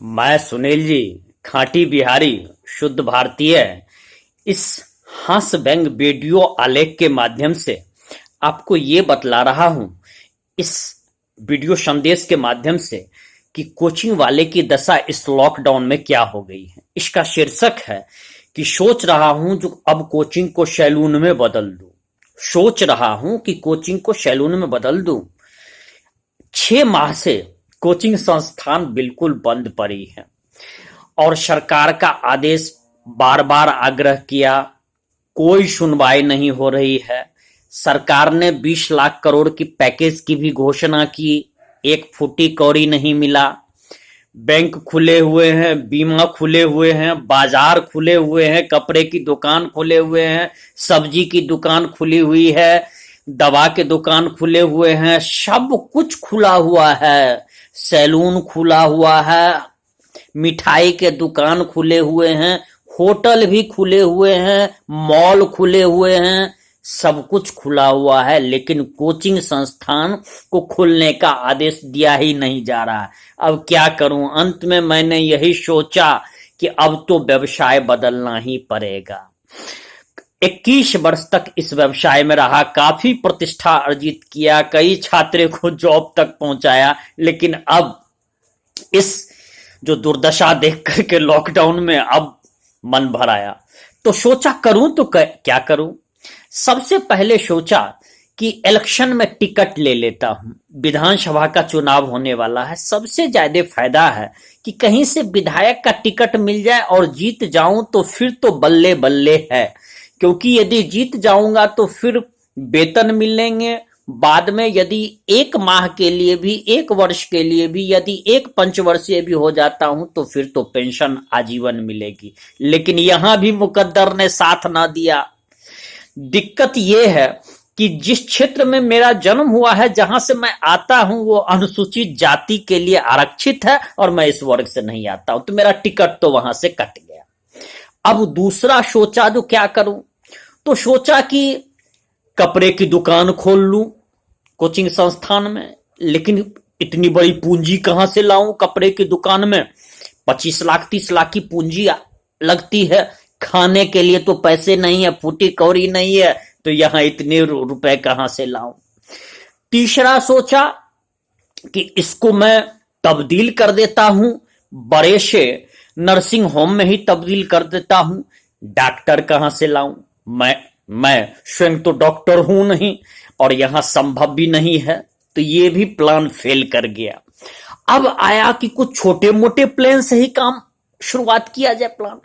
मैं सुनील जी, खांटी बिहारी, शुद्ध भारतीय, इस हास्य व्यंग वीडियो आलेख के माध्यम से आपको ये बतला रहा हूं, इस वीडियो संदेश के माध्यम से, कि कोचिंग वाले की दशा इस लॉकडाउन में क्या हो गई है। इसका शीर्षक है कि सोच रहा हूं जो अब कोचिंग को सैलून में बदल दूं। सोच रहा हूं कि कोचिंग को सैलून में बदल दूं। 6 माह से कोचिंग संस्थान बिल्कुल बंद पड़ी है और सरकार का आदेश बार बार आग्रह किया, कोई सुनवाई नहीं हो रही है। सरकार ने 20 लाख करोड़ की पैकेज की भी घोषणा की, एक फूटी कौड़ी नहीं मिला। बैंक खुले हुए हैं, बीमा खुले हुए हैं, बाजार खुले हुए हैं, कपड़े की दुकान खुले हुए हैं, सब्जी की दुकान खुली हुई है, दवा के दुकान खुले हुए हैं, सब कुछ खुला हुआ है। सैलून खुला हुआ है, मिठाई के दुकान खुले हुए हैं, होटल भी खुले हुए हैं, मॉल खुले हुए हैं, सब कुछ खुला हुआ है। लेकिन कोचिंग संस्थान को खुलने का आदेश दिया ही नहीं जा रहा है। अब क्या करूं? अंत में मैंने यही सोचा कि अब तो व्यवसाय बदलना ही पड़ेगा। 21 वर्ष तक इस व्यवसाय में रहा, काफी प्रतिष्ठा अर्जित किया, कई छात्रों को जॉब तक पहुंचाया, लेकिन अब इस जो दुर्दशा देख करके लॉकडाउन में अब मन भर आया। तो सोचा करूं तो क्या करूं। सबसे पहले सोचा कि इलेक्शन में टिकट ले लेता हूं। विधानसभा का चुनाव होने वाला है, सबसे ज्यादा फायदा है कि कहीं से विधायक का टिकट मिल जाए और जीत जाऊं तो फिर तो बल्ले बल्ले है, क्योंकि यदि जीत जाऊंगा तो फिर वेतन मिलेंगे। बाद में यदि 1 माह के लिए भी, 1 वर्ष के लिए भी, यदि 1 पंचवर्षीय भी हो जाता हूं तो फिर तो पेंशन आजीवन मिलेगी। लेकिन यहां भी मुकद्दर ने साथ ना दिया। दिक्कत यह है कि जिस क्षेत्र में मेरा जन्म हुआ है, जहां से मैं आता हूं, वो अनुसूचित जाति के लिए आरक्षित है और मैं इस वर्ग से नहीं आता हूं, तो मेरा टिकट तो वहां से कट गया। अब दूसरा सोचा जो क्या करूं, तो सोचा कि कपड़े की दुकान खोल लूं कोचिंग संस्थान में। लेकिन इतनी बड़ी पूंजी कहां से लाऊं? कपड़े की दुकान में 25 लाख 30 लाख की पूंजी लगती है। खाने के लिए तो पैसे नहीं है, फूटी कौड़ी नहीं है, तो यहां इतने रुपए कहां से लाऊं? तीसरा सोचा कि इसको मैं तब्दील कर देता हूं, बड़े से नर्सिंग होम में ही तब्दील कर देता हूं। डॉक्टर कहां से लाऊं? मैं स्वयं तो डॉक्टर हूं नहीं और यहां संभव भी नहीं है, तो ये भी प्लान फेल कर गया। अब आया कि कुछ छोटे मोटे प्लान से ही काम शुरुआत किया जाए प्लान।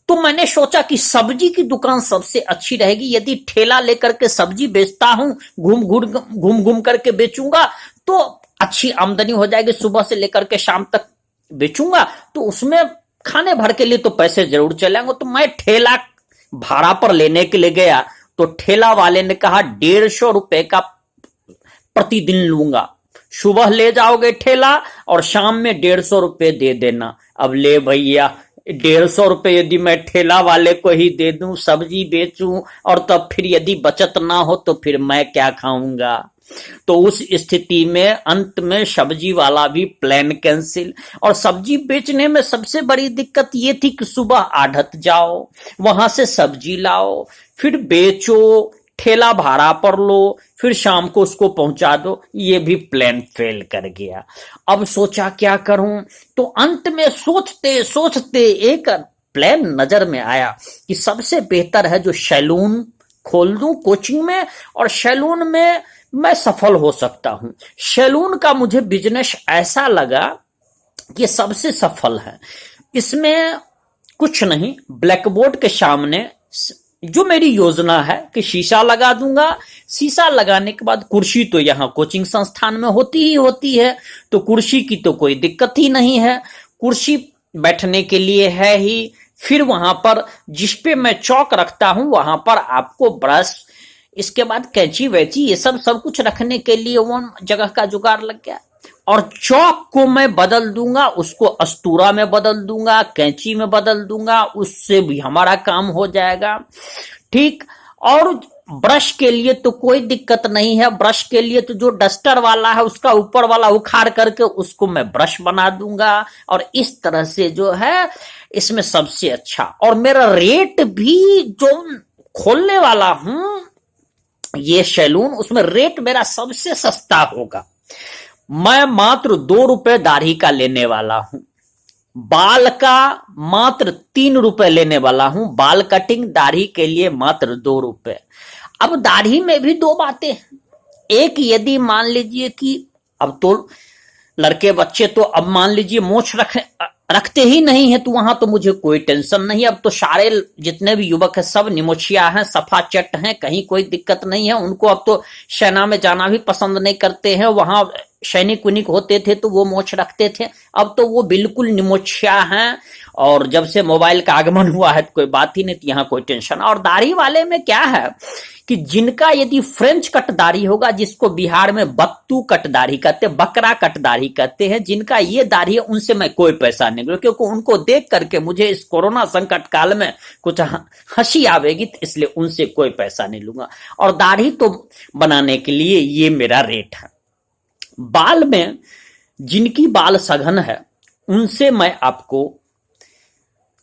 तो मैंने सोचा कि सब्जी की दुकान सबसे अच्छी रहेगी। यदि ठेला लेकर के सब्जी बेचता हूं, घूम घूम करके बेचूंगा तो अच्छी आमदनी हो जाएगी। सुबह से लेकर के शाम तक बेचूंगा तो उसमें खाने भर के लिए तो पैसे जरूर चलेंगे। तो मैं ठेला भाड़ा पर लेने के लिए गया, तो ठेला वाले ने कहा 150 रुपए का प्रतिदिन लूंगा। सुबह ले जाओगे ठेला और शाम में 150 रुपए दे देना। अब ले भैया, 150 रुपए यदि मैं ठेला वाले को ही दे दूं, सब्जी बेचूं, और तब फिर यदि बचत ना हो तो फिर मैं क्या खाऊंगा? तो उस स्थिति में अंत में सब्जी वाला भी प्लान कैंसिल। और सब्जी बेचने में सबसे बड़ी दिक्कत ये थी कि सुबह आढ़त जाओ, वहां से सब्जी लाओ, फिर बेचो, ठेला भाड़ा पर लो, फिर शाम को उसको पहुंचा दो। ये भी प्लान फेल कर गया। अब सोचा क्या करूं, तो अंत में सोचते सोचते एक प्लान नजर में आया कि सबसे बेहतर है जो सैलून खोल दूं कोचिंग में, और सैलून में मैं सफल हो सकता हूं। सैलून का मुझे बिजनेस ऐसा लगा कि सबसे सफल है। इसमें कुछ नहीं, ब्लैक बोर्ड के सामने जो मेरी योजना है कि शीशा लगा दूंगा। शीशा लगाने के बाद कुर्सी तो यहाँ कोचिंग संस्थान में होती ही होती है, तो कुर्सी की तो कोई दिक्कत ही नहीं है। कुर्सी बैठने के लिए है ही। फिर वहां पर जिस पे मैं चौक रखता हूं, वहां पर आपको ब्रश, इसके बाद कैंची वैची, ये सब कुछ रखने के लिए वो जगह का जुगाड़ लग गया। और चौक को मैं बदल दूंगा, उसको अस्तूरा में बदल दूंगा, कैंची में बदल दूंगा, उससे भी हमारा काम हो जाएगा। ठीक। और ब्रश के लिए तो कोई दिक्कत नहीं है, ब्रश के लिए तो जो डस्टर वाला है उसका ऊपर वाला उखाड़ करके उसको मैं ब्रश बना दूंगा। और इस तरह से जो है इसमें सबसे अच्छा, और मेरा रेट भी जो खोलने वाला हूं ये सैलून, उसमें रेट मेरा सबसे सस्ता होगा। मैं मात्र 2 रुपए दाढ़ी का लेने वाला हूं, बाल का मात्र 3 रुपए लेने वाला हूं। बाल कटिंग दाढ़ी के लिए मात्र 2 रुपए। अब दाढ़ी में भी दो बातें हैं। एक, यदि मान लीजिए कि अब तो लड़के बच्चे तो अब मान लीजिए मोछ रखते ही नहीं है, तो वहां तो मुझे कोई टेंशन नहीं। अब तो सारे जितने भी युवक हैं सब निमोछिया हैं, सफा चट हैं, कहीं कोई दिक्कत नहीं है उनको। अब तो सेना में जाना भी पसंद नहीं करते हैं, वहां सैनिक उनिक होते थे तो वो मोछ रखते थे, अब तो वो बिल्कुल निमोछिया हैं। और जब से मोबाइल का आगमन हुआ है तो कोई बात ही नहीं, तो यहाँ कोई टेंशन। और दाढ़ी वाले में क्या है कि जिनका यदि फ्रेंच कट दाढ़ी होगा, जिसको बिहार में बत्तू कट दाढ़ी कहते हैं, बकरा कट दाढ़ी कहते हैं, जिनका ये दाढ़ी है उनसे मैं कोई पैसा नहीं लूंगा, क्योंकि उनको देख करके मुझे इस कोरोना संकट काल में कुछ हंसी आवेगी, तो इसलिए उनसे कोई पैसा नहीं लूंगा। और दाढ़ी तो बनाने के लिए ये मेरा रेट है। बाल में जिनकी बाल सघन है उनसे मैं आपको,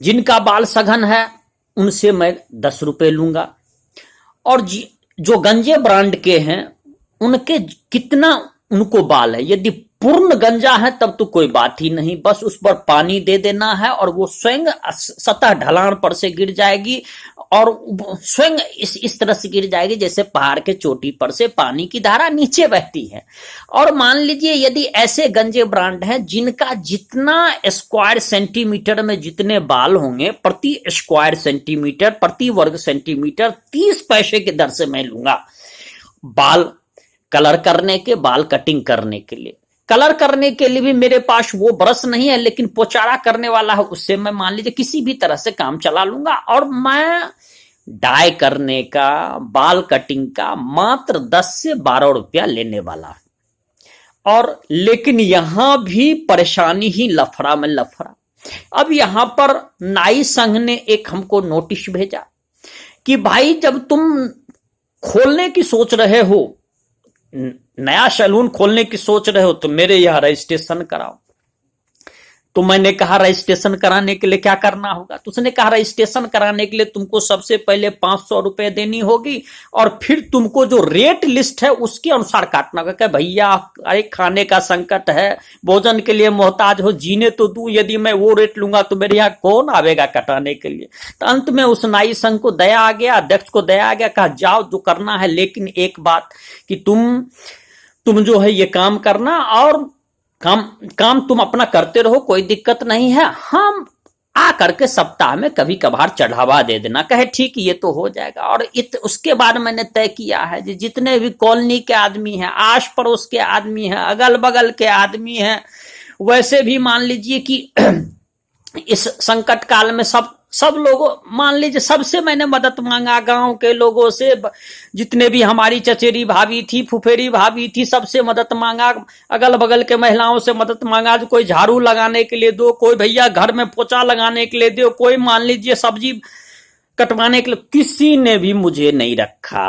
जिनका बाल सघन है उनसे मैं 10 रुपए लूंगा। और जो गंजे ब्रांड के हैं उनके कितना उनको बाल है, यदि पूर्ण गंजा है तब तो कोई बात ही नहीं, बस उस पर पानी दे देना है और वो स्वयं सतह ढलान पर से गिर जाएगी, और स्वयं इस तरह से गिर जाएगी जैसे पहाड़ के चोटी पर से पानी की धारा नीचे बहती है। और मान लीजिए यदि ऐसे गंजे ब्रांड हैं जिनका जितना स्क्वायर सेंटीमीटर में जितने बाल होंगे, प्रति स्क्वायर सेंटीमीटर, प्रति वर्ग सेंटीमीटर 30 पैसे की दर से मैं लूंगा बाल कलर करने के, बाल कटिंग करने के लिए। कलर करने के लिए भी मेरे पास वो ब्रश नहीं है, लेकिन पोचाड़ा करने वाला है, उससे मैं मान लीजिए किसी भी तरह से काम चला लूंगा। और मैं डाई करने का, बाल कटिंग का मात्र 10 से 12 रुपया लेने वाला। और लेकिन यहां भी परेशानी ही लफड़ा में लफड़ा। अब यहां पर नाई संघ ने एक हमको नोटिस भेजा कि भाई जब तुम खोलने की सोच रहे हो, नया सैलून खोलने की सोच रहे हो, तो मेरे यहां रजिस्ट्रेशन कराओ। तो मैंने कहा रजिस्ट्रेशन कराने के लिए क्या करना होगा? तो उसने कहा रजिस्ट्रेशन कराने के लिए तुमको सबसे पहले 500 रुपए देनी होगी, और फिर तुमको जो रेट लिस्ट है उसके अनुसार काटना होगा। भैया अरे खाने का संकट है, भोजन के लिए मोहताज हो, जीने तो दूं, यदि मैं वो रेट लूंगा तो मेरे यहाँ कौन आवेगा कटाने के लिए। तो अंत में उस नाई संघ को दया आ गया, अध्यक्ष को दया आ गया, कहा जाओ जो करना है, लेकिन एक बात कि तुम जो है ये काम करना, और काम तुम अपना करते रहो, कोई दिक्कत नहीं है, हम आ करके सप्ताह में कभी कभार चढ़ावा दे देना। कहे ठीक ये तो हो जाएगा। और उसके बाद मैंने तय किया है कि जितने भी कॉलोनी के आदमी हैं, आस पड़ोस के आदमी हैं, अगल बगल के आदमी हैं, वैसे भी मान लीजिए कि इस संकट काल में सब लोगों, मान लीजिए सबसे मैंने मदद मांगा, गांव के लोगों से, जितने भी हमारी चचेरी भाभी थी, फुफेरी भाभी थी, सबसे मदद मांगा, अगल बगल के महिलाओं से मदद मांगा, जो कोई झाड़ू लगाने के लिए दो, कोई भैया घर में पोछा लगाने के लिए दो, कोई मान लीजिए सब्जी कटवाने के लिए, किसी ने भी मुझे नहीं रखा।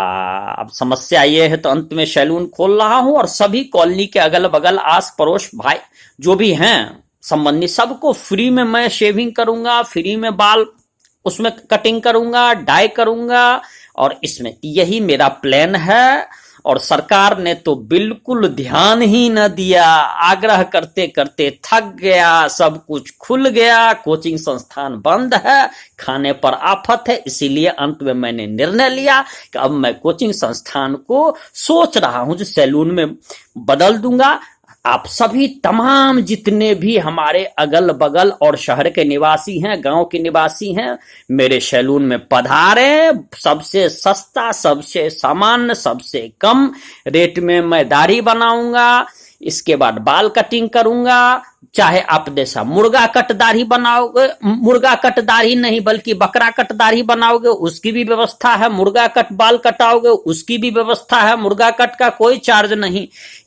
अब समस्या ये है, तो अंत में सैलून खोल रहा हूं और सभी कॉलोनी के अगल बगल आस पड़ोस भाई जो भी हैं संबंधी, सबको फ्री में मैं शेविंग करूंगा, फ्री में बाल उसमें कटिंग करूंगा, डाई करूंगा, और इसमें यही मेरा प्लान है। और सरकार ने तो बिल्कुल ध्यान ही न दिया, आग्रह करते करते थक गया, सब कुछ खुल गया, कोचिंग संस्थान बंद है, खाने पर आफत है। इसीलिए अंत में मैंने निर्णय लिया कि अब मैं कोचिंग संस्थान को सोच रहा हूं जो सैलून में बदल दूंगा। आप सभी तमाम जितने भी हमारे अगल बगल और शहर के निवासी हैं, गांव के निवासी हैं, मेरे सैलून में पधारे। सबसे सस्ता, सबसे सामान्य, सबसे कम रेट में मैं दाढ़ी बनाऊंगा, इसके बाद बाल कटिंग करूंगा, चाहे आप जैसा मुर्गा कट दाढ़ी बनाओगे, मुर्गा कट दाढ़ी नहीं बल्कि बकरा कट दाढ़ी बनाओगे, उसकी भी व्यवस्था है। मुर्गा कट बाल कटाओगे, उसकी भी व्यवस्था है। मुर्गा कट का कोई चार्ज नहीं।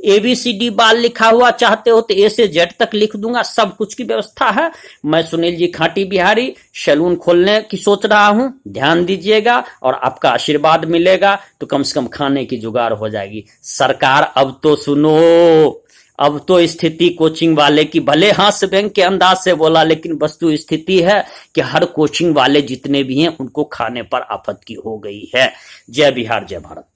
ABCD बाल लिखा हुआ चाहते हो तो A से Z तक लिख दूंगा, सब कुछ की व्यवस्था है। मैं सुनील जी खाटी बिहारी सैलून खोलने की सोच रहा हूं, ध्यान दीजिएगा और आपका आशीर्वाद मिलेगा तो कम से कम खाने की जुगाड़ हो जाएगी। सरकार अब तो सुनो, अब तो स्थिति कोचिंग वाले की, भले हास्य बैंक के अंदाज से बोला लेकिन वस्तु स्थिति है कि हर कोचिंग वाले जितने भी हैं उनको खाने पर आफत की हो गई है। जय बिहार जय भारत।